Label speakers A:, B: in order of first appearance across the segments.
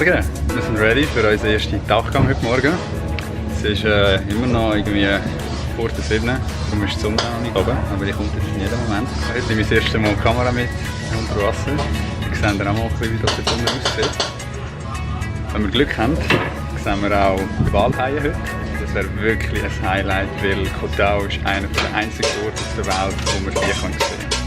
A: Morgen, wir sind ready für unseren ersten Tauchgang heute Morgen. Es ist immer noch irgendwie vor der 7, darum ist die Sonne noch nicht oben, aber die kommt jetzt in jedem Moment. Heute nehme ich das erste Mal die Kamera mit unter Wasser. Wir sehen dann auch mal ein bisschen, wie das die Sonne aussieht. Wenn wir Glück haben, sehen wir auch die Walhaie heute. Das wäre wirklich ein Highlight, weil Koh Tao ist einer der einzigen Orte auf der Welt, wo man die sehen kann.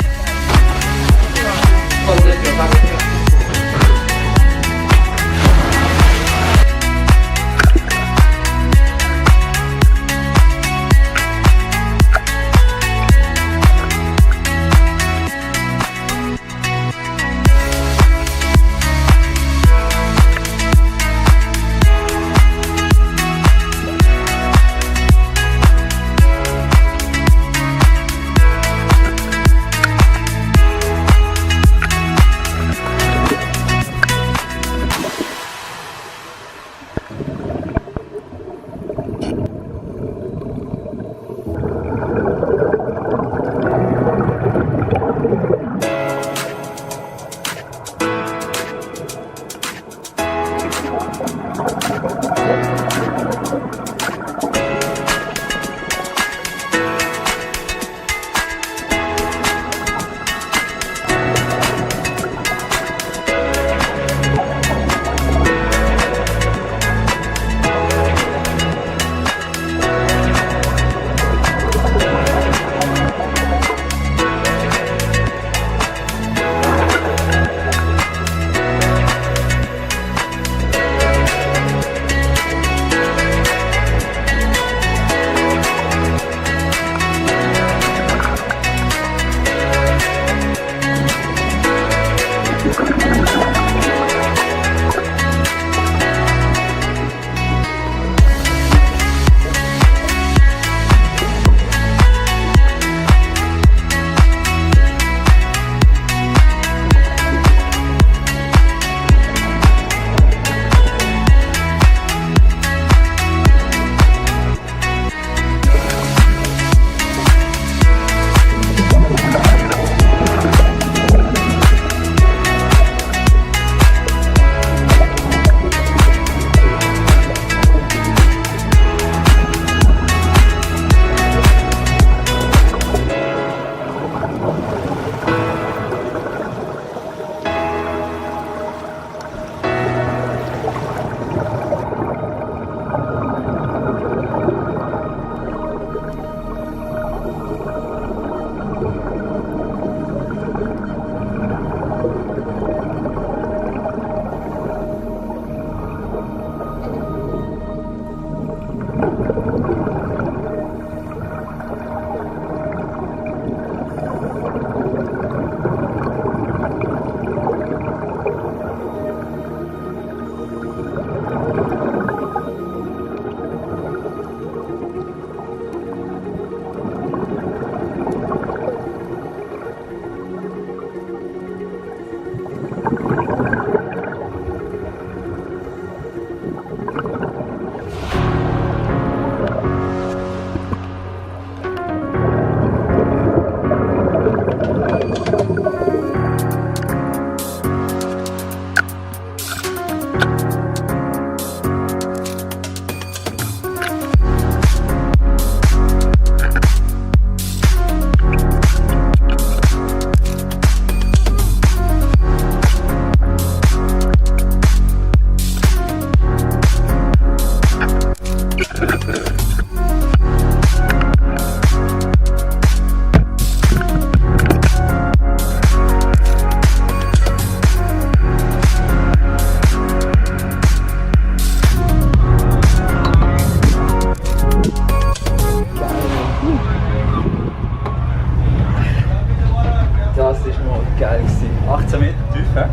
B: geil gewesen. 18 Meter Tiefe.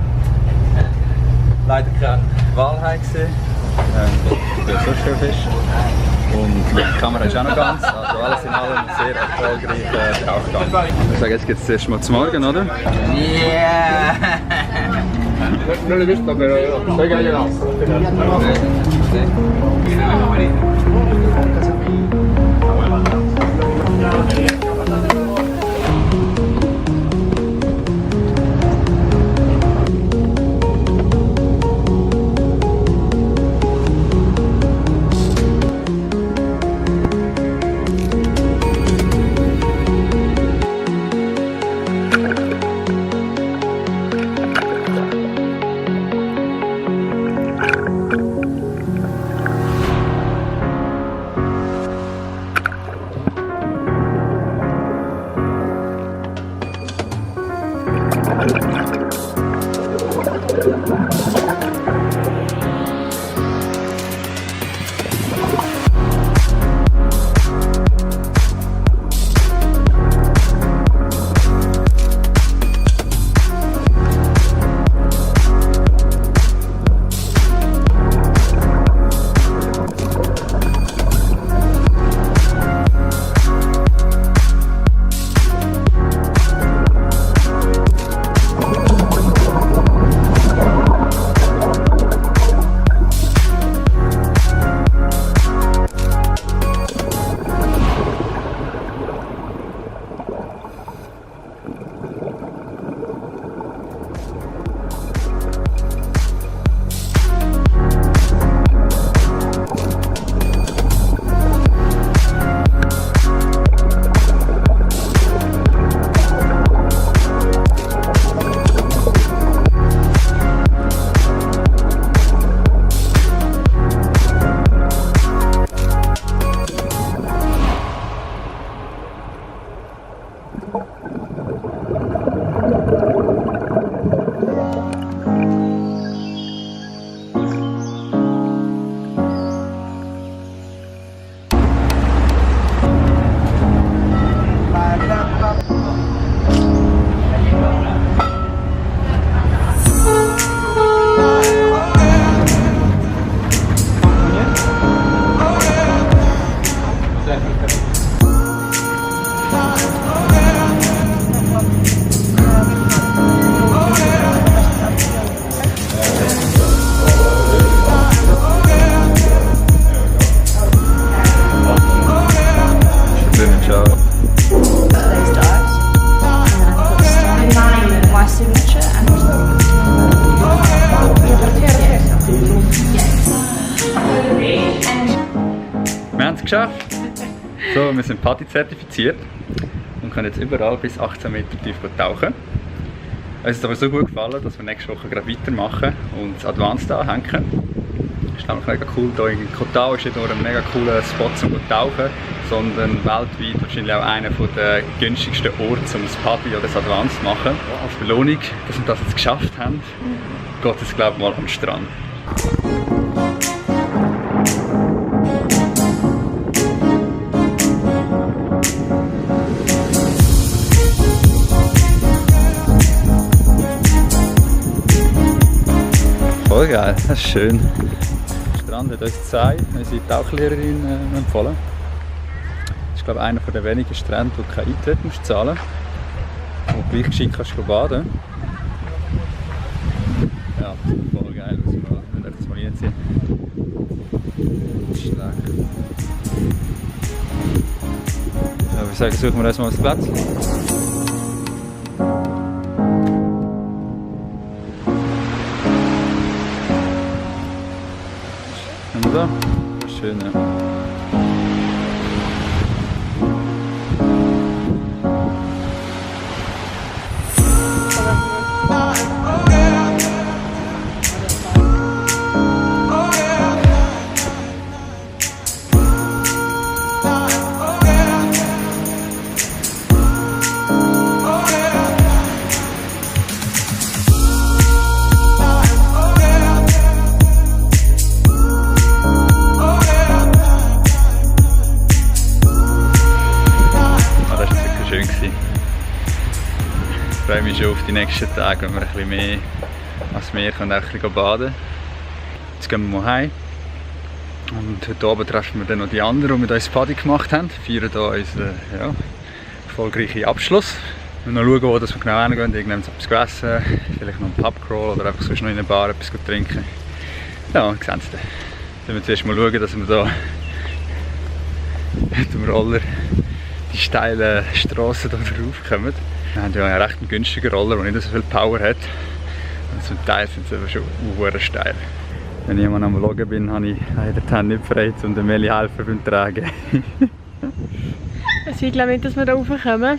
B: Leider kein Walhai gesehen. Der Surffisch. Und die Kamera ist auch noch ganz. Also alles in allem sehr erfolgreicher Tauchgang. Ich sage, jetzt geht es zuerst mal zum Morgen, oder?
C: Yeah!
D: No lo he visto, pero sé que ha llegado.
A: geschafft. So, wir sind PADI zertifiziert und können jetzt überall bis 18 Meter tief tauchen. Es ist aber so gut gefallen, dass wir nächste Woche gerade weitermachen und das Advanced anhängen. Das ist nämlich mega cool. Hier in Koh Tao ist nicht nur ein mega cooler Spot zum Tauchen, sondern weltweit wahrscheinlich auch einer der günstigsten Orte, um das PADI oder das Advanced zu machen. Als Belohnung, dass wir das jetzt geschafft haben, geht es glaube ich mal am Strand. Voll geil, das ist schön. Der Strand hat uns Zai, unsere Tauchlehrerin, empfohlen. Das ist glaube ich einer der wenigen Strände, wo du keinen Eintritt zahlen musst, wo du gleich geschickt kannst baden. Ja, das sieht voll geil aus. Wir müssen das mal reinziehen. Schlecht. Ja, ich sage, suchen wir erstmal das Platz. Da. Schön, ja. Ich freue mich schon auf die nächsten Tage, wenn wir ein bisschen mehr als Meer können, auch ein bisschen baden. Jetzt gehen wir mal heim. Und heute Abend treffen wir dann noch die anderen, die mit uns PADI gemacht haben. Wir feiern hier unseren erfolgreichen Abschluss. Wir müssen noch schauen, wo wir genau hingehen. Irgendwann etwas essen, vielleicht noch einen Pubcrawl oder einfach sonst noch in einer Bar etwas trinken. Ja, wir sehen es dann. Dann müssen wir zuerst mal schauen, dass wir hier mit dem Roller die steilen Strassen hier raufkommen. Wir haben ja einen recht günstigen Roller, der nicht so viel Power hat. Und zum Teil sind sie aber schon sehr steil. Wenn ich mal am Vloggen bin, habe ich leider die Hände nicht frei, um der Meli helfen beim Tragen.
E: Also ich glaube nicht, dass wir da raufkommen.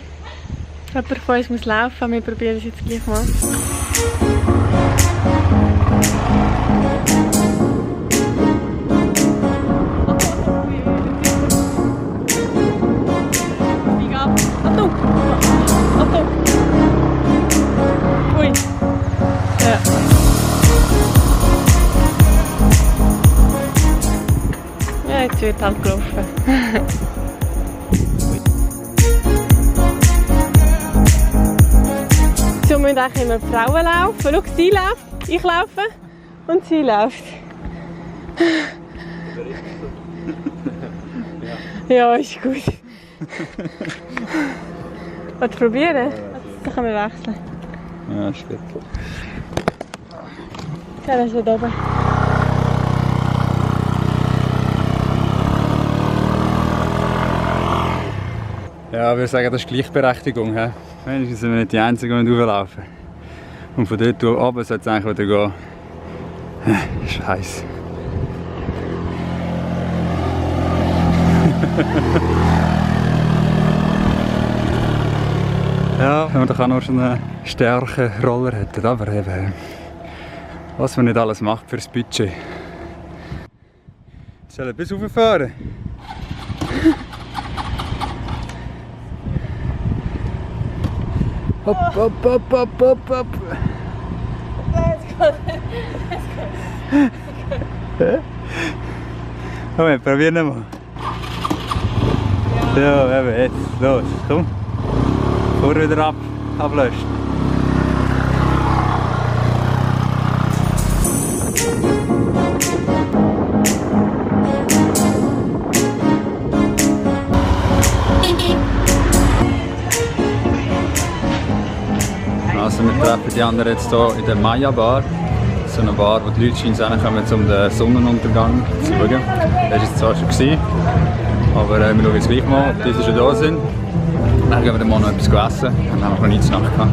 E: Jemand von uns muss laufen, wir probieren es jetzt gleich mal. Jetzt wird halt gelaufen. So müssen eigentlich immer die Frauen laufen. Schau, sie läuft, ich laufe und sie läuft. Ja, ist gut. Willst du probieren? Dann können wir wechseln.
A: Ja, ist gut.
E: Ja, das ist da oben.
A: Ja, ich würde sagen, das ist Gleichberechtigung. Wenigstens sind wir nicht die Einzigen, die hochlaufen. Und von dort oben sollte es eigentlich wieder gehen. Scheiße. Ja, wenn man doch auch noch schon einen starken Roller hätte, aber eben, was man nicht alles macht für das Budget. Soll ich bis rauffahren? Hopp, hopp, hopp, hopp, hopp, hopp. Komm, probieren wir mal. Ja, eben, jetzt, los, komm. Vor wieder ablöschen. Also wir treffen die anderen jetzt hier in der Maya Bar. So eine Bar, wo die Leute scheinbar kommen, um den Sonnenuntergang zu schauen. Das war jetzt zwar schon gewesen, aber wir schauen jetzt gleich mal, ob diese schon da sind. Dann gehen wir dann mal noch etwas essen. Wir haben noch nichts Nacht gehabt.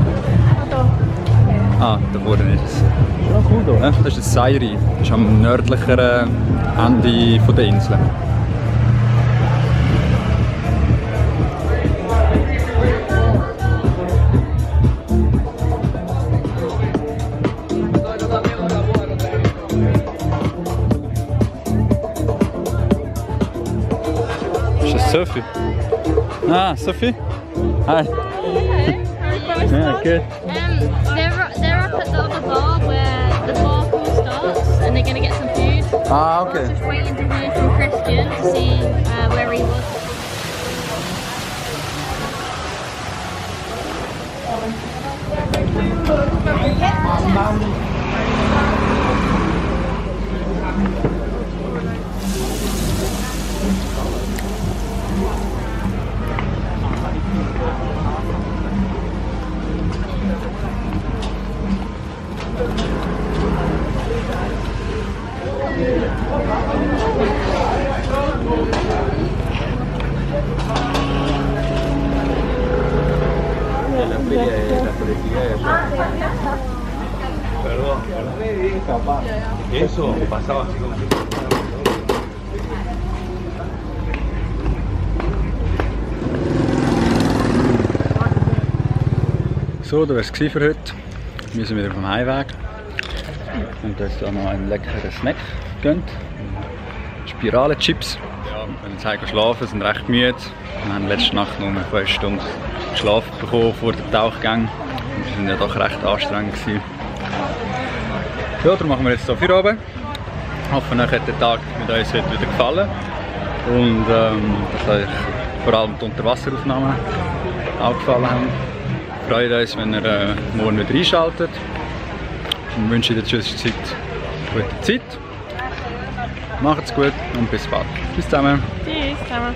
A: Ah, da vorne ist es. Ja, cool hier. Ja, das ist das Sairi. Das ist am nördlicheren Ende der Insel. Sophie. Ah, Sophie. Hi. Yeah, good.
F: They're up at the other bar where the parkour starts, and they're going to get some food.
A: Ah,
F: I was just waiting to hear from Christian to see where he was.
D: Eso pasaba así como...
A: So, das war es für heute. Wir sind wieder auf dem Heimweg. Und uns hier noch einen leckeren Snack gegönnt. Spiralenchips. Ja, wir können jetzt heim schlafen, sind recht müde. Wir haben letzte Nacht nur 5 Stunden geschlafen bekommen vor dem Tauchgang. Wir waren ja doch recht anstrengend gewesen. Ja, darum machen wir jetzt hier Feierabend. Ich hoffe, euch hat der Tag mit uns heute wieder gefallen. Und dass euch vor allem die Unterwasseraufnahmen auch gefallen haben. Wir freuen uns, wenn ihr morgen wieder einschaltet. Und wünsche in der Zwischenzeit gute Zeit. Macht's gut und bis bald. Tschüss zusammen.
E: Tschüss zusammen.